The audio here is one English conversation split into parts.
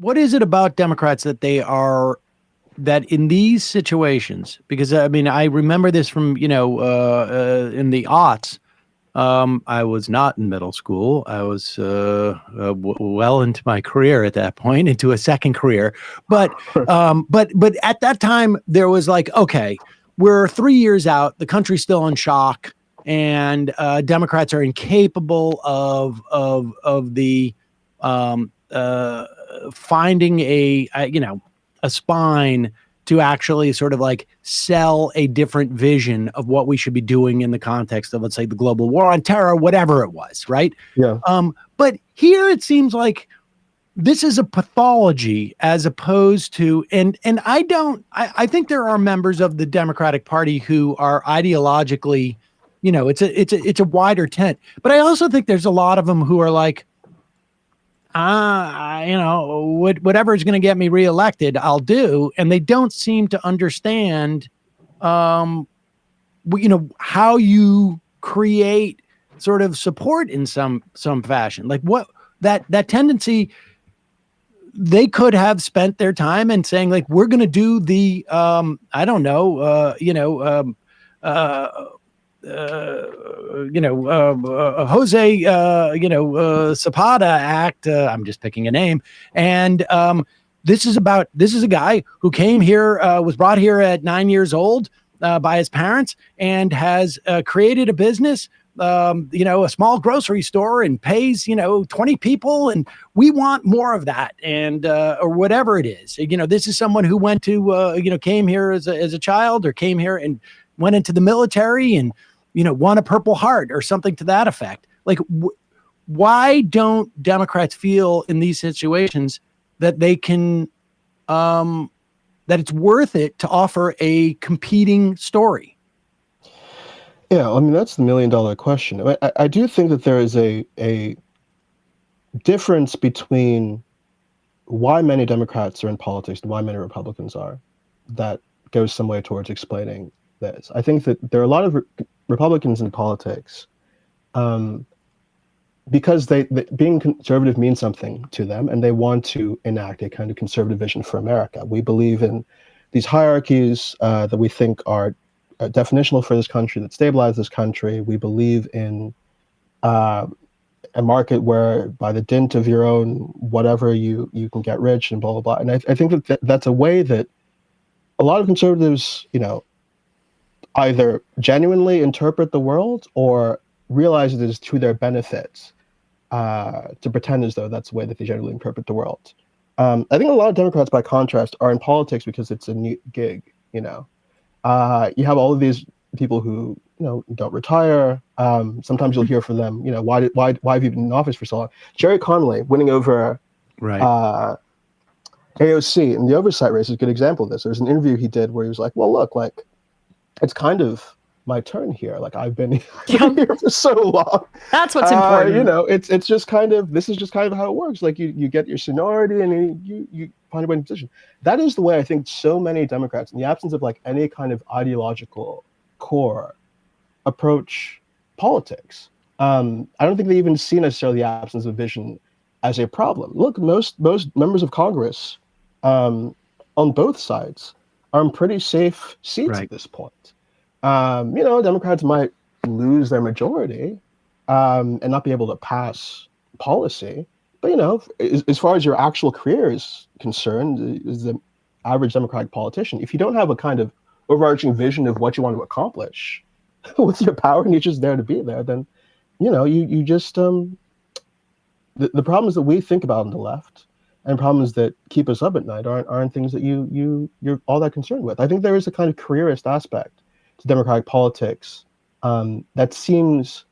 what is it about Democrats that that in these situations, because I mean, I remember this from, in the aughts. I was not in middle school. I was well into my career at that point, into a second career. But at that time, there was like, okay, we're 3 years out. The country's still in shock, and Democrats are incapable of the finding a spine to actually sort of like sell a different vision of what we should be doing in the context of, let's say, the global war on terror, whatever it was, right? Yeah. But here it seems like this is a pathology as opposed to, and I think there are members of the Democratic Party who are ideologically, it's a wider tent, but I also think there's a lot of them who are like, whatever is going to get me reelected, I'll do. And they don't seem to understand, how you create sort of support in some fashion. Like what that tendency, they could have spent their time and saying like, we're going to do the, Jose, Zapata Act. I'm just picking a name. And this is a guy who came here, was brought here at 9 years old by his parents, and has created a business, a small grocery store, and pays, 20 people. And we want more of that. And, or whatever it is, this is someone who went to, came here as a child, or came here and went into the military and, won a Purple Heart or something to that effect. Like, why don't Democrats feel in these situations that they can, that it's worth it to offer a competing story? Yeah, I mean, that's the $1 million question. I do think that there is a difference between why many Democrats are in politics and why many Republicans are, that goes some way towards explaining this. I think that there are a lot of Republicans in politics because they being conservative means something to them, and they want to enact a kind of conservative vision for America. We believe in these hierarchies that we think are definitional for this country, that stabilize this country. We believe in a market where, by the dint of your own whatever, you can get rich and blah blah blah. And I think that's a way that a lot of conservatives, either genuinely interpret the world or realize it is to their benefit to pretend as though that's the way that they generally interpret the world. I think a lot of Democrats, by contrast, are in politics because it's a neat gig. You have all of these people who don't retire. Sometimes you'll hear from them, why have you been in office for so long? Jerry Connolly winning over AOC in the oversight race is a good example of this. There's an interview he did where he was like, well, look, like, it's kind of my turn here. Like, I've been here for so long. That's what's important. It's just kind of, this is just kind of how it works. Like, you get your seniority and you find a way in position. That is the way I think so many Democrats, in the absence of like any kind of ideological core, approach politics. I don't think they even see necessarily the absence of vision as a problem. Look, most members of Congress on both sides are in pretty safe seats at this point. Democrats might lose their majority and not be able to pass policy. But, as far as your actual career is concerned, as the average Democratic politician, if you don't have a kind of overarching vision of what you want to accomplish with your power and you're just there to be there, then, you just, the problems that we think about on the left and problems that keep us up at night aren't things that you're all that concerned with. I think there is a kind of careerist aspect to Democratic politics that seems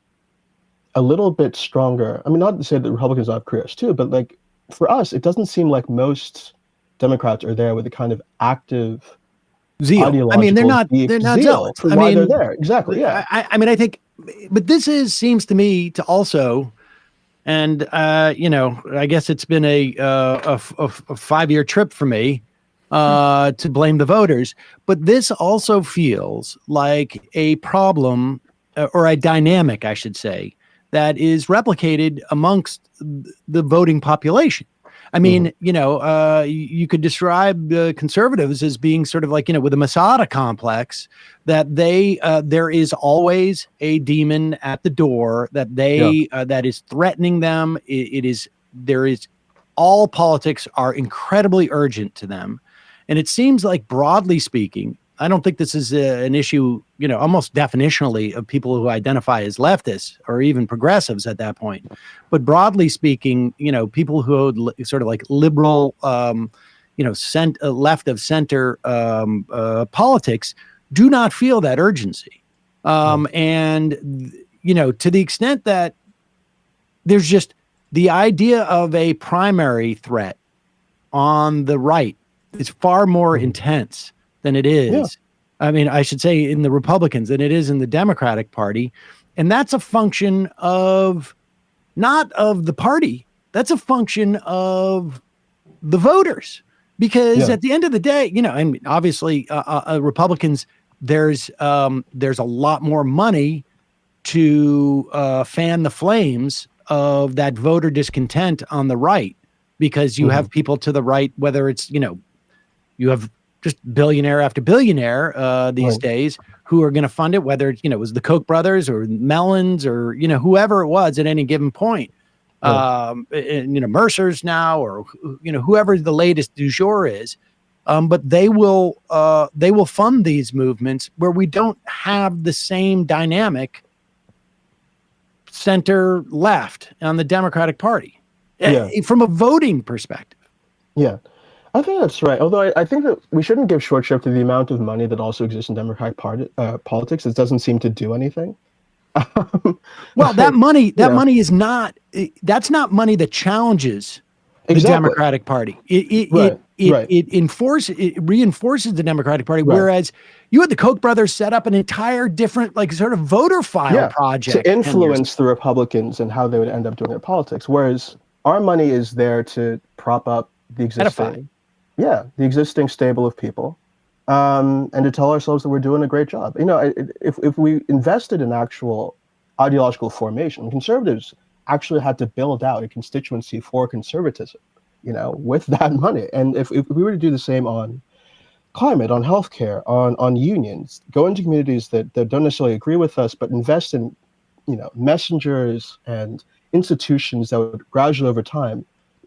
a little bit stronger. I mean, not to say that Republicans don't have careers too, but like for us, it doesn't seem like most Democrats are there with a kind of active zeal. I mean, they're not zealots. For why they're there. Exactly. Yeah. I mean, I think, but this seems to me to also, and I guess it's been a 5-year trip for me to blame the voters, but this also feels like a problem or a dynamic, I should say, that is replicated amongst the voting population. I mean, you could describe conservatives as being sort of like, with a Masada complex, that there is always a demon at the door that is threatening them. All politics are incredibly urgent to them. And it seems like, broadly speaking, I don't think this is an issue, almost definitionally, of people who identify as leftists or even progressives at that point. But broadly speaking, people who sort of like liberal, left of center politics do not feel that urgency. And, to the extent that there's just the idea of a primary threat on the right is far more intense than it is. I mean, I should say in the Republicans than it is in the Democratic Party. And that's a function of not of the party. That's a function of the voters. Because at the end of the day, I mean, obviously Republicans, there's a lot more money to fan the flames of that voter discontent on the right, because you have people to the right, whether it's, you have just billionaire after billionaire these days who are going to fund it, whether it was the Koch brothers or Mellons or, whoever it was at any given point. Mercer's now, or, whoever the latest du jour is. But they will fund these movements where we don't have the same dynamic center left on the Democratic Party from a voting perspective. Yeah. I think that's right. Although I think that we shouldn't give short shrift to the amount of money that also exists in Democratic politics. It doesn't seem to do anything. Well, that money is not. That's not money that challenges the Democratic Party. It reinforces the Democratic Party. Whereas you had the Koch brothers set up an entire different, like, sort of voter file project to influence the Republicans and how they would end up doing their politics. Whereas our money is there to prop up the existing. The existing stable of people, and to tell ourselves that we're doing a great job. If we invested in actual ideological formation, conservatives actually had to build out a constituency for conservatism, with that money. And if we were to do the same on climate, on healthcare, on unions, go into communities that don't necessarily agree with us, but invest in, messengers and institutions that would gradually over time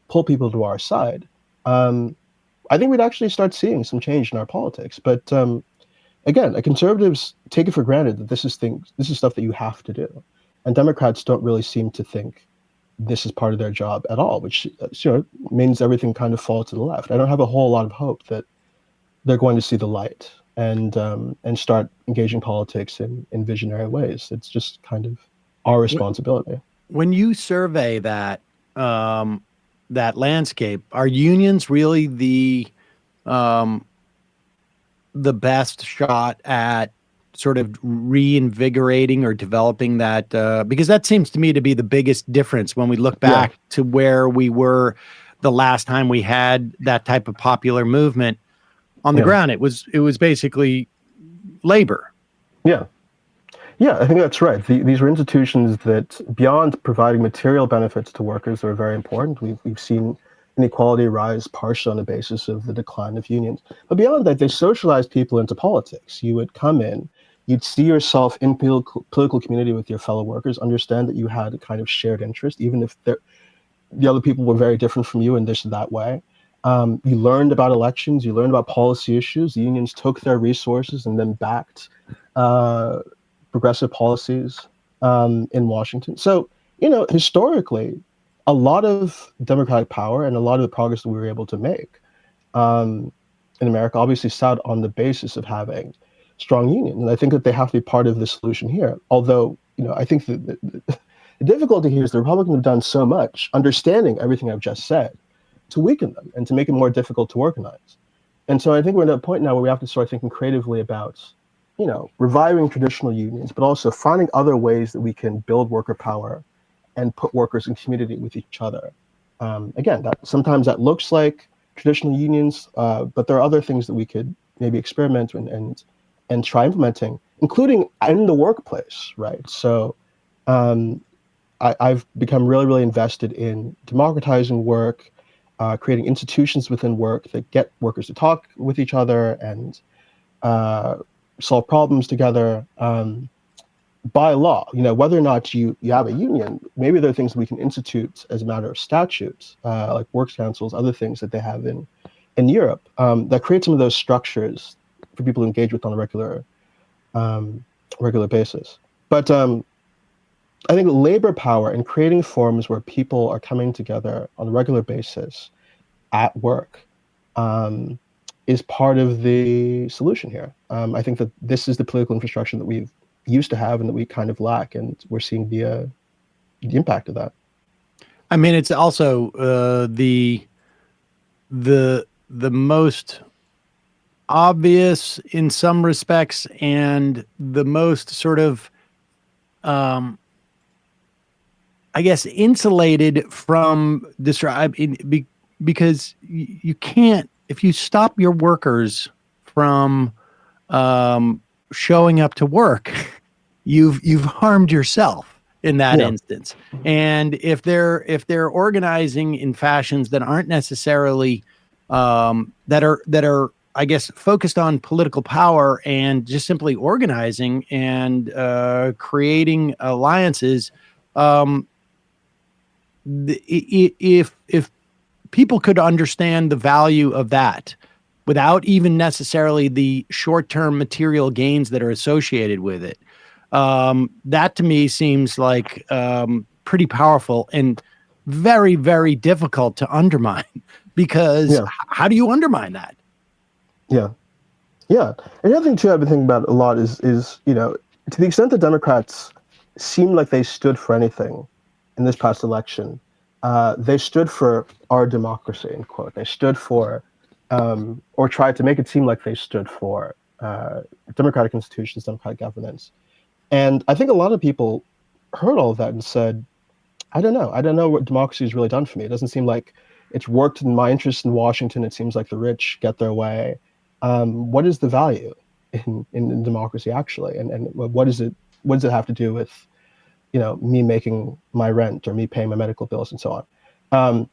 pull people to our side, I think we'd actually start seeing some change in our politics. But again, conservatives take it for granted that this is stuff that you have to do, and Democrats don't really seem to think this is part of their job at all, which means everything kind of falls to the left. I don't have a whole lot of hope that they're going to see the light and start engaging politics in visionary ways. It's just kind of our responsibility. When you survey that landscape, are unions really the best shot at sort of reinvigorating or developing that? Because that seems to me to be the biggest difference when we look back to where we were the last time we had that type of popular movement on the ground. It was basically labor. Yeah, I think that's right. These were institutions that, beyond providing material benefits to workers, are very important. We've seen inequality rise partially on the basis of the decline of unions. But beyond that, they socialized people into politics. You would come in, you'd see yourself in political community with your fellow workers, understand that you had a kind of shared interest, even if the other people were very different from you in this or that way. You learned about elections, you learned about policy issues. The unions took their resources and then backed progressive policies in Washington. So, historically, a lot of democratic power and a lot of the progress that we were able to make in America obviously sat on the basis of having strong unions. And I think that they have to be part of the solution here. Although, I think that the difficulty here is the Republicans have done so much, understanding everything I've just said, to weaken them and to make it more difficult to organize. And so I think we're at a point now where we have to start thinking creatively about reviving traditional unions, but also finding other ways that we can build worker power and put workers in community with each other. Again, sometimes that looks like traditional unions, but there are other things that we could maybe experiment and try implementing, including in the workplace, right? So I've become really, really invested in democratizing work creating institutions within work that get workers to talk with each other and solve problems together by law. Whether or not you have a union, maybe there are things we can institute as a matter of statutes, like works councils, other things that they have in Europe, that create some of those structures for people to engage with on a regular basis. But I think labor power and creating forums where people are coming together on a regular basis at work is part of the solution here. I think that this is the political infrastructure that we've used to have and that we kind of lack, and we're seeing the impact of that. I mean, it's also the most obvious in some respects, and the most sort of I guess insulated from this, because you can't, if you stop your workers from showing up to work, you've harmed yourself in that instance. And if they're organizing in fashions that aren't necessarily that are I guess focused on political power and just simply organizing and creating alliances, if people could understand the value of that without even necessarily the short-term material gains that are associated with it, that to me seems like pretty powerful and very, very difficult to undermine, because how do you undermine that? Yeah. And the other thing too I've been thinking about a lot is to the extent that Democrats seem like they stood for anything in this past election, they stood for our democracy, in quote. They stood for, or tried to make it seem like they stood for democratic institutions, democratic governance. And I think a lot of people heard all of that and said, I don't know what democracy has really done for me. It doesn't seem like it's worked in my interest in Washington. It seems like the rich get their way. What is the value in democracy actually? And what does it have to do with, me making my rent or me paying my medical bills and so on?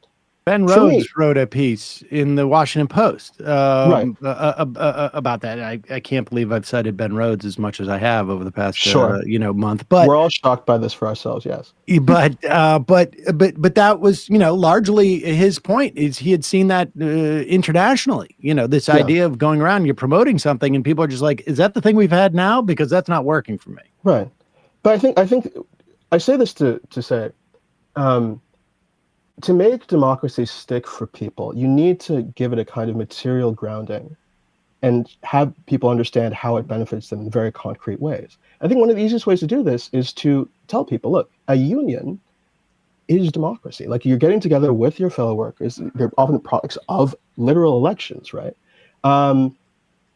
Ben Rhodes wrote a piece in the Washington Post Right. About that. I can't believe I've cited Ben Rhodes as much as I have over the past month. But we're all shocked by this for ourselves, yes. But that was largely his point. Is he had seen that internationally. This idea of going around, you're promoting something, and people are just like, "Is that the thing we've had now? Because that's not working for me." Right. But I think I say this to say. To make democracy stick for people, you need to give it a kind of material grounding and have people understand how it benefits them in very concrete ways. I think one of the easiest ways to do this is to tell people, look, a union is democracy. Like, you're getting together with your fellow workers. They're often products of literal elections, right? And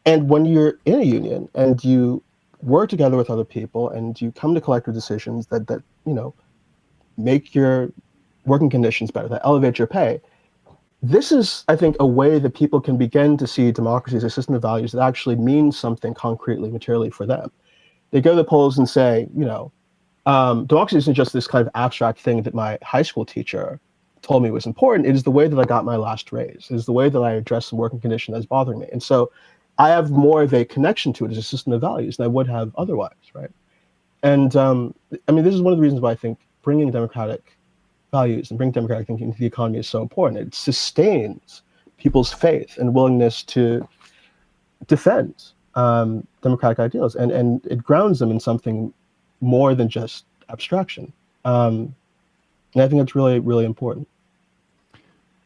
when you're in a union and you work together with other people and you come to collective decisions that make your working conditions better, that elevate your pay. This is, I think, a way that people can begin to see democracy as a system of values that actually means something concretely, materially for them. They go to the polls and say, democracy isn't just this kind of abstract thing that my high school teacher told me was important. It is the way that I got my last raise. It is the way that I addressed some working condition that's bothering me. And so I have more of a connection to it as a system of values than I would have otherwise, right? And this is one of the reasons why I think bringing democratic values and bring democratic thinking into the economy is so important. It sustains people's faith and willingness to defend democratic ideals, and it grounds them in something more than just abstraction. And I think that's really, really important.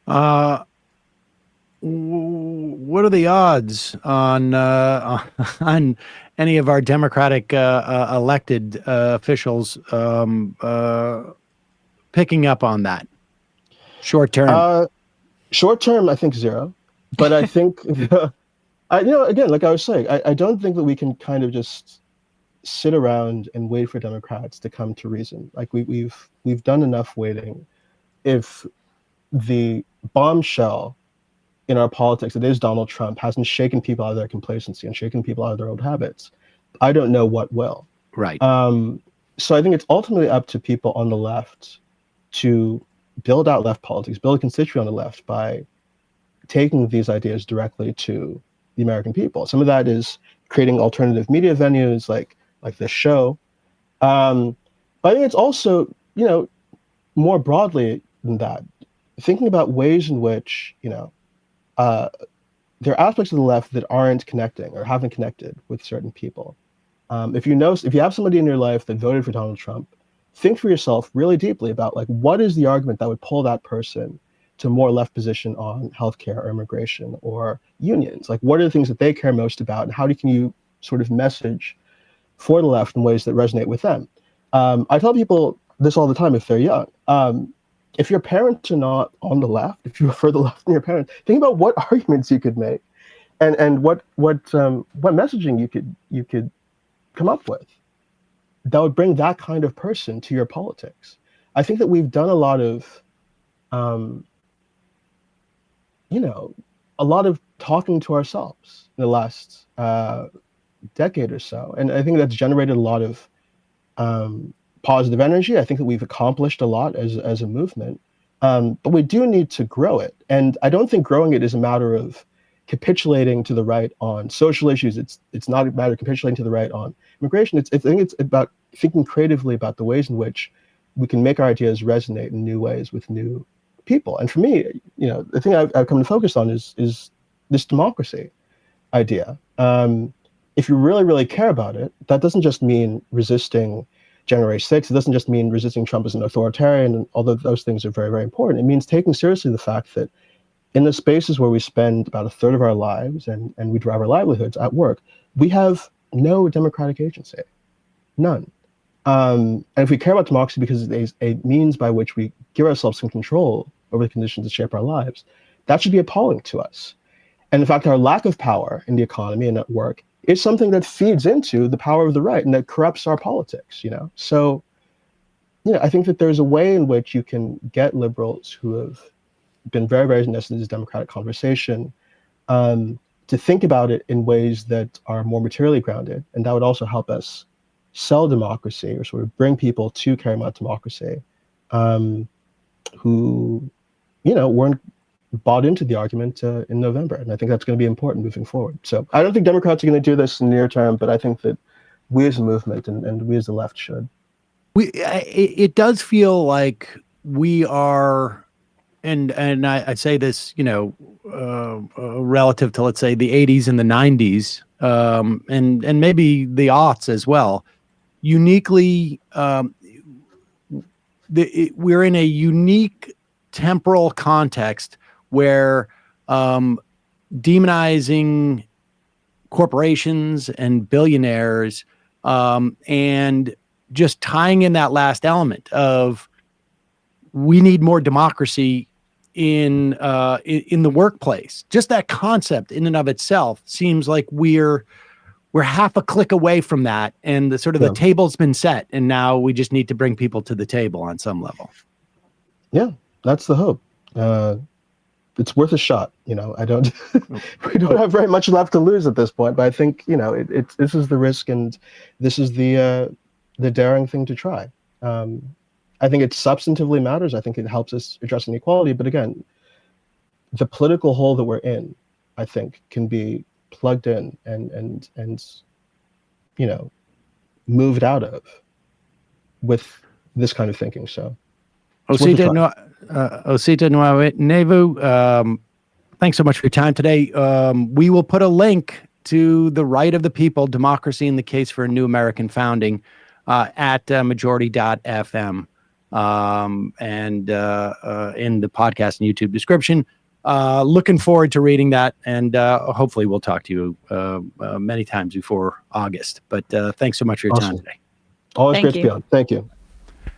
What are the odds on any of our Democratic elected officials picking up on that short term? Short term, I think 0. But I think, again, like I was saying, I don't think that we can kind of just sit around and wait for Democrats to come to reason. Like we've done enough waiting. If the bombshell in our politics that is Donald Trump hasn't shaken people out of their complacency and shaken people out of their old habits, I don't know what will. Right. So I think it's ultimately up to people on the left to build out left politics, build a constituency on the left by taking these ideas directly to the American people. Some of that is creating alternative media venues like this show. But I think it's also, more broadly than that, thinking about ways in which, there are aspects of the left that aren't connecting or haven't connected with certain people. If you have somebody in your life that voted for Donald Trump, think for yourself really deeply about what is the argument that would pull that person to a more left position on healthcare or immigration or unions. What are the things that they care most about, and how can you sort of message for the left in ways that resonate with them? I tell people this all the time if they're young. If your parents are not on the left, if you prefer the left than your parents, think about what arguments you could make, and what messaging you could come up with that would bring that kind of person to your politics. I think that we've done a lot of, talking to ourselves in the last decade or so, and I think that's generated a lot of positive energy. I think that we've accomplished a lot as a movement, but we do need to grow it. And I don't think growing it is a matter of capitulating to the right on social issues. It's not a matter of capitulating to the right on immigration. I think it's about thinking creatively about the ways in which we can make our ideas resonate in new ways with new people. And for me, the thing I've come to focus on is this democracy idea. If you really, really care about it, that doesn't just mean resisting January 6th. It doesn't just mean resisting Trump as an authoritarian, and although those things are very, very important. It means taking seriously the fact that in the spaces where we spend about a third of our lives and we derive our livelihoods at work, we have no democratic agency, none. And if we care about democracy because it is a means by which we give ourselves some control over the conditions that shape our lives, that should be appalling to us. And in fact, our lack of power in the economy and at work is something that feeds into the power of the right and that corrupts our politics, So, I think that there's a way in which you can get liberals who have been very, very invested in this democratic conversation to think about it in ways that are more materially grounded. And that would also help us sell democracy, or sort of bring people to care about democracy who, weren't bought into the argument in November. And I think that's going to be important moving forward. So I don't think Democrats are going to do this in the near term, but I think that we as a movement and we as the left should. It does feel like we are, and I say this, relative to, let's say, the 80s and the 90s, and maybe the aughts as well, uniquely, we're in a unique temporal context where demonizing corporations and billionaires and just tying in that last element of we need more democracy in the workplace. Just that concept in and of itself seems like we're half a click away from that, and the sort of the table's been set, and now we just need to bring people to the table on some level. Yeah, that's the hope. It's worth a shot. We don't have very much left to lose at this point, but I think, this is the risk, and this is the daring thing to try. I think it substantively matters. I think it helps us address inequality. But again, the political hole that we're in, I think, can be plugged in and moved out of with this kind of thinking. So, Osita Nwanevu, thanks so much for your time today. We will put a link to The Right of the People, Democracy and the Case for a New American Founding at majority.fm and in the podcast and YouTube description. Looking forward to reading that, and hopefully we'll talk to you many times before August. But thanks so much for your time today. Always great to be on. Thank you.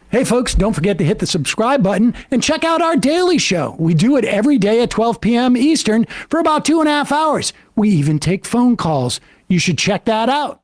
Hey, folks, don't forget to hit the subscribe button and check out our daily show. We do it every day at 12 p.m. Eastern for about 2.5 hours. We even take phone calls. You should check that out.